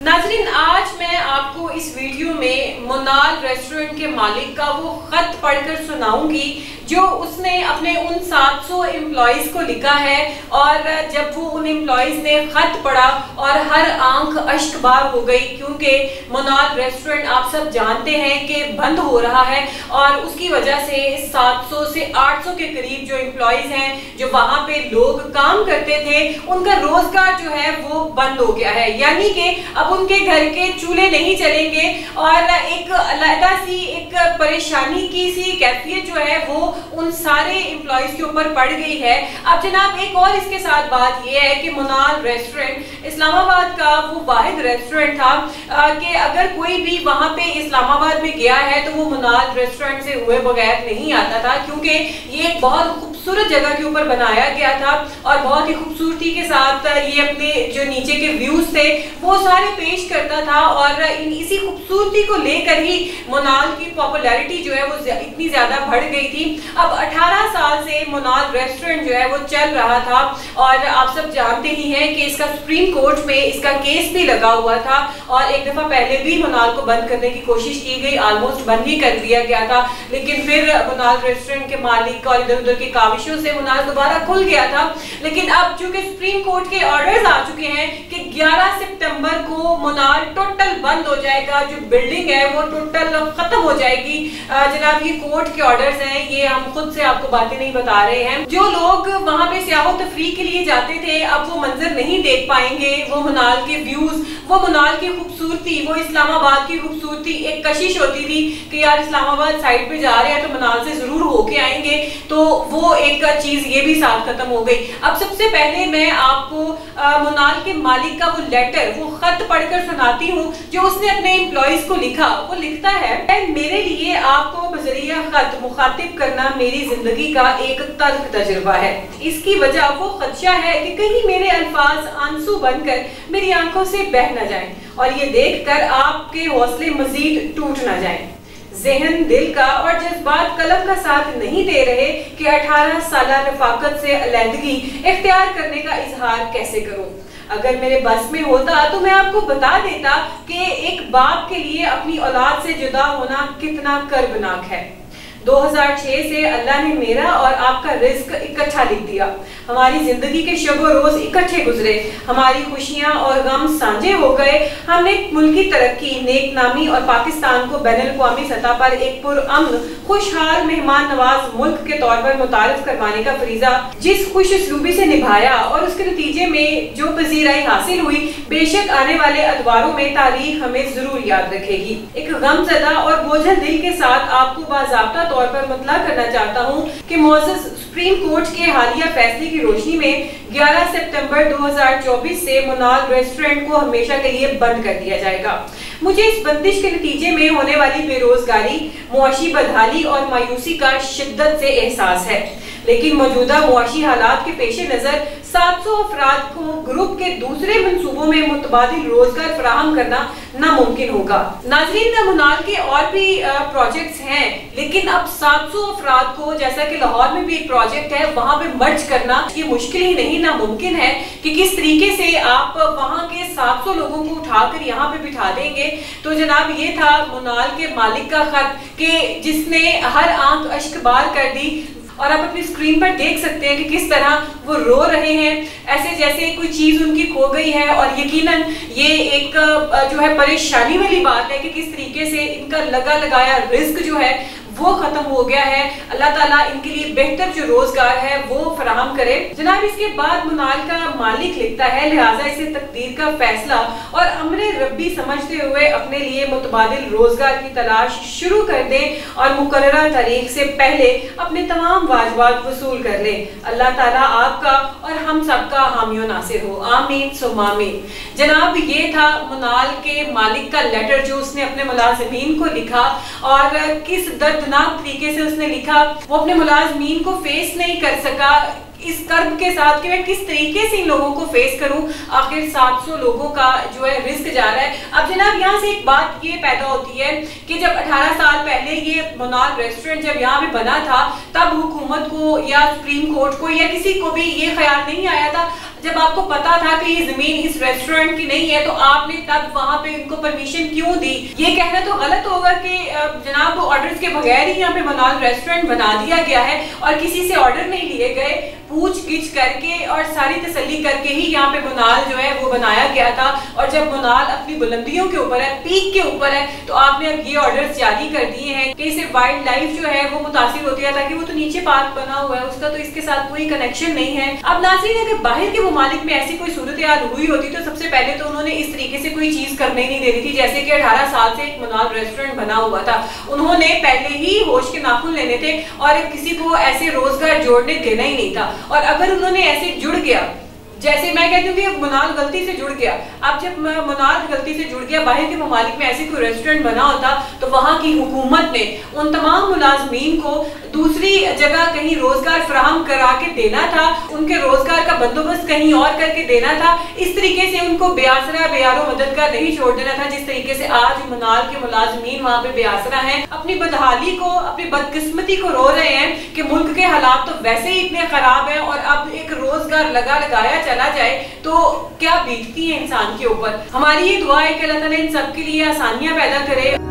नाज़रीन, आज मैं आपको इस वीडियो में मोनाल रेस्टोरेंट के मालिक का वो खत पढ़कर सुनाऊंगी जो उसने अपने उन 700 एम्प्लॉइज को लिखा है। और जब वो उन एम्प्लॉइज ने खत पढ़ा और हर आंख अश्कबार हो गई, क्योंकि मोनाल रेस्टोरेंट आप सब जानते हैं कि बंद हो रहा है और उसकी वजह से 700 से 800 के करीब जो एम्प्लॉइज हैं, जो वहां पे लोग काम करते थे, उनका रोजगार जो है वो बंद हो गया है। यानी कि अब उनके घर के चूल्हे नहीं चलेंगे और एक अलग सी एक परेशानी की सी कैफियत जो है वो उन सारे एम्प्लॉइज के ऊपर पड़ गई है। अब जनाब एक और इसके साथ बात यह है कि मोनाल रेस्टोरेंट इस्लामाबाद का वो वाहिद रेस्टोरेंट था कि अगर कोई भी वहां पे इस्लामाबाद में गया है तो वो मोनाल रेस्टोरेंट से हुए बगैर नहीं आता था, क्योंकि ये एक बहुत खूबसूरत जगह के ऊपर बनाया गया था और बहुत ही खूबसूरती के साथ ये अपने जो नीचे के व्यूज थे वो सारे पेश करता था। और इसी खूबसूरती को लेकर ही मोनाल की पॉपुलैरिटी जो है वो इतनी ज्यादा बढ़ गई थी। अब 18 साल से मोनाल रेस्टोरेंट जो है वो चल रहा था और आप सब जानते ही हैं कि इसका सुप्रीम कोर्ट में इसका केस भी लगा हुआ था और एक दफा पहले भी मोनाल को बंद करने की कोशिश की गई, ऑलमोस्ट बंद ही कर दिया गया था, लेकिन फिर मोनाल रेस्टोरेंट के मालिक और इधर उधर की काविशों से मोनाल दोबारा खुल गया था। लेकिन अब चूंकि सुप्रीम कोर्ट के ऑर्डर्स आ चुके हैं कि 11 सितंबर को मोनाल टोटल बंद हो जाएगा, जो बिल्डिंग है वो टोटल खत्म हो जाएगी। जनाब ये कोर्ट के ऑर्डर्स हैं, ये हम खुद से आपको बातें नहीं बता रहे हैं। जो लोग वहां पे सियाहो तफरी के लिए जाते थे अब वो मंजर नहीं देख पाएंगे, वो मोनाल के व्यूज, वो मोनाल की खूबसूरती, वो इस्लामाबाद की खूबसूरती। एक कशिश होती थी कि यार इस्लामाबाद साइड पे जा रहे हैं तो मोनाल से जरूर होके आएंगे, तो वो एक चीज ये भी साथ खत्म हो गई। अब सबसे पहले मैं आपको मोनाल के मालिक का वो लेटर, वो खत पढ़कर सुनाती हूँ जो उसने अपने एम्प्लॉइज को लिखा। वो लिखता है, मेरे लिए आपको बजरिया खत मुखातिब करना मेरी जिंदगी का एक तल्ख तजुर्बा है। इसकी वजह वो खदशा है कि कहीं मेरे अल्फाज आंसू बनकर मेरी आंखों से बह न जाएं और ये देखकर आपके हौसले मजीद टूट न जाएं। जहन, दिल का और जज्बात कलम का साथ नहीं दे रहे कि 18 साल रफाकत से अलहदगी इख्तियार करने का इजहार कैसे करूं। अगर मेरे बस में होता तो मैं आपको बता देता कि एक बाप के लिए अपनी औलाद से जुदा होना कितना कर्बनाक है। 2006 से अल्लाह ने मेरा और आपका रिस्क इकट्ठा लिख दिया। हमारी जिंदगी के शब रोज इकट्ठे गुजरे, हमारी खुशियां और गम साझे हो गए। हमने मुल्की तरक्की, नेकनामी और पाकिस्तान को बैनुल-अक़वामी सतह पर एक पुरअमन, खुशहाल, मेहमान नवाज मुल्क के तौर पर मुतारिफ करवाने का फरीजा जिस खुश उसलूबी से निभाया और उसके नतीजे में जो पजीराई हासिल हुई, बेशक आने वाले अदवारों में तारीख हमें जरूर याद रखेगी। एक गमज़दा और बोझल दिल के साथ आपको बाज़ाब्ता तौर पर मुतला करना चाहता हूँ कि मुअज़्ज़ज़ सुप्रीम कोर्ट के हालिया फैसले की रोशनी में 11 सितंबर 2024 से मोनाल रेस्टोरेंट को हमेशा के लिए बंद कर दिया जाएगा। मुझे इस बंदिश के नतीजे में होने वाली बेरोजगारी, मुआशी बदहाली और मायूसी का शिद्दत से एहसास है, लेकिन मौजूदा मुआशी हालात के पेश नजर 700 अफराद को ग्रुप के दूसरे मंसूबों में मुतबादिल रोजगार फराहम करना नामुमकिन होगा। नाज़रीन, मोनाल के और भी प्रोजेक्ट्स हैं, लेकिन अब 700 अफराद को, जैसा कि लाहौर में भी एक प्रोजेक्ट है, वहां पे मर्ज करना ये मुश्किल ही नहीं नामुमकिन है कि किस तरीके से आप वहां के 700 लोगों को उठाकर यहाँ पे बिठा देंगे। तो जनाब ये था मोनाल के मालिक का खत कि जिसने हर आंख अश्कबार कर दी और आप अपनी स्क्रीन पर देख सकते हैं कि किस तरह वो रो रहे हैं, ऐसे जैसे कोई चीज उनकी खो गई है। और यकीनन ये एक जो है परेशानी वाली बात है कि किस तरीके से इनका लगा लगाया रिस्क जो है वो खत्म हो गया है। अल्लाह ताला इनके लिए बेहतर जो रोजगार है वो फराहम करे। जनाब इसके बाद मोनाल का मालिक लिखता है, लिहाजा इसे तकदीर का फैसला और अमरे रब्बी समझते हुए अपने लिए मुतबादिल रोजगार की तलाश शुरू कर दें और मुकर्ररा तारीख से पहले अपने तमाम वाजबात वसूल कर लें। अल्लाह ताला आपका और हम सबका हामियो नासिर हो, आमीन सुम आमीन। जनाब ये था मोनाल के मालिक का लेटर जो उसने अपने मुलाजिमीन को लिखा और किस दर्दनाक तरीके से उसने लिखा। वो अपने मुलाजिमीन को फेस नहीं कर सका इस कर्ब के साथ कि मैं किस तरीके से इन लोगों को फेस करूं। आखिर 700 लोगों का जो है रिस्क जा रहा है। अब जनाब यहाँ से एक बात ये पैदा होती है कि जब 18 साल पहले ये मोनाल रेस्टोरेंट जब यहाँ पे बना था तब हुकूमत को या सुप्रीम कोर्ट को या किसी को भी ये ख्याल नहीं आया था जब आपको पता था कि ये जमीन इस रेस्टोरेंट की नहीं है तो आपने तब वहां पे इनको परमिशन क्यों दी? ये कहना तो गलत होगा कि जनाब ऑर्डर्स के बगैर ही यहाँ पे मनाल रेस्टोरेंट बना दिया गया है और किसी से ऑर्डर नहीं लिए गए, पूछ-गिछ करके और सारी तसल्ली करके ही यहाँ पे मुनाल जो है वो बनाया गया था। और जब मुनाल अपनी बुलंदियों के ऊपर है, पीक के ऊपर है, तो आपने अब ये ऑर्डर्स जारी कर दिए हैं कि इससे वाइल्ड लाइफ जो है वो मुतासिर होती है, ताकि वो तो नीचे पार्क बना हुआ है, उसका तो इसके साथ कोई कनेक्शन नहीं है। अब नाज़रीन, अगर बाहर के ममालिक में ऐसी कोई सूरत हाल हुई होती तो सबसे पहले तो उन्होंने इस तरीके से कोई चीज करने नहीं दे रही थी। जैसे कि 18 साल से एक मुनाल रेस्टोरेंट बना हुआ था, उन्होंने पहले ही होश के नाखून लेने थे और किसी को ऐसे रोजगार जोड़ने देना ही नहीं था। और अगर उन्होंने ऐसे जुड़ गया, जैसे मैं कहती हूँ कि मुनाल गलती से जुड़ गया, अब जब मुनाल गलती से जुड़ गया, बाहर के ममालिक में ऐसे कोई रेस्टोरेंट बना होता तो वहाँ की हुकूमत ने उन तमाम मुलाजमीन को दूसरी जगह कहीं रोजगार फराहम करा के देना था, उनके रोजगार का बंदोबस्त कहीं और करके देना था। इस तरीके से उनको बेआसरा बेयारो मददगार नहीं छोड़ देना था जिस तरीके से आज मुनाल के मुलाजमीन वहाँ पे बेआसरा हैं, अपनी बदहाली को, अपनी बदकिस्मती को रो रहे हैं कि मुल्क के हालात तो वैसे ही इतने खराब हैं और अब एक रोजगार लगाया चला जाए तो क्या बीतती है इंसान के ऊपर। हमारी ये दुआ है कि अल्लाह ताला इन सब के लिए आसानियां पैदा करे।